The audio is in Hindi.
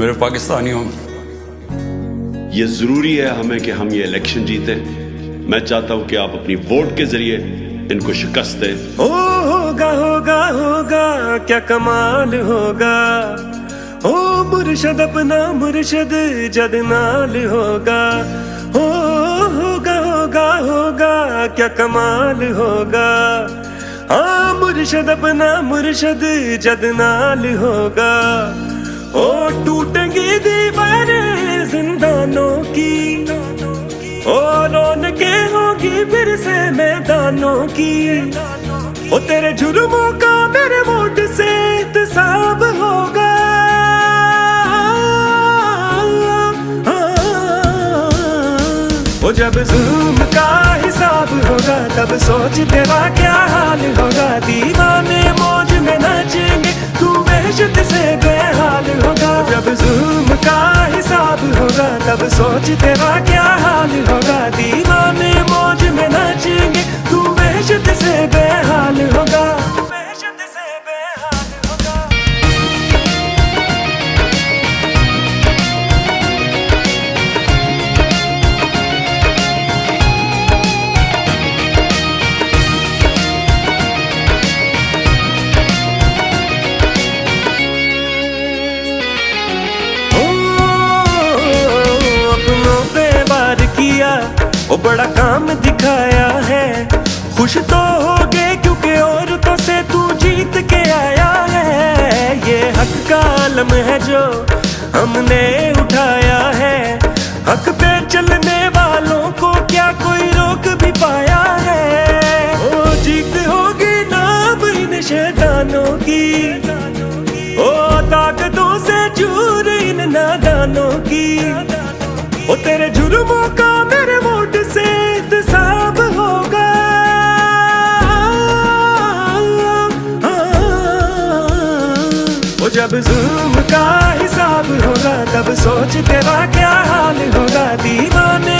मेरे पाकिस्तानियों, ये जरूरी है हमें कि हम ये इलेक्शन जीते। मैं चाहता हूं कि आप अपनी वोट के जरिए इनको शिकस्त दें। होगा होगा होगा क्या कमाल होगा, ओ मुर्शद अपना मुर्शद जद नाल होगा। होगा होगा होगा क्या कमाल होगा, हाँ मुर्शद अपना मुर्शद जद नाल होगा। ओ टूटेंगी दीवारें जिंदानों की, ओ रौनकें होगी फिर से मैदानों की। ओ तेरे जुर्मों का मेरे वोट से इंतसाब होगा। ओ जब जुल्म का हिसाब होगा तब सोच तेरा क्या हाल होगा। दीवाने मौज में नाचेंगे तू वहशत से बेहाल होगा। जब जुल्म का हिसाब होगा तब सोच तेरा क्या हाल होगा। दीवाने मौज में नाचेंगे तू वहशत से बेहाल होगा। वहशत से बेहाल होगा। ओ बड़ा काम दिखाया है, खुश तो हो गए क्योंकि औरतों से तू जीत के आया है। ये हक का आलम है जो हमने उठाया है, हक पे चलने वालों को क्या कोई रोक भी पाया है। ओ जीत होगी नाम इन शैतानों की, ओ ताकतों से चूर इन नादानों की। ओ तेरे जुर्मों का मेरे वोट से इंतसाब होगा। ओ जब जुल्म का हिसाब होगा तब सोच तेरा क्या हाल होगा। दीवाने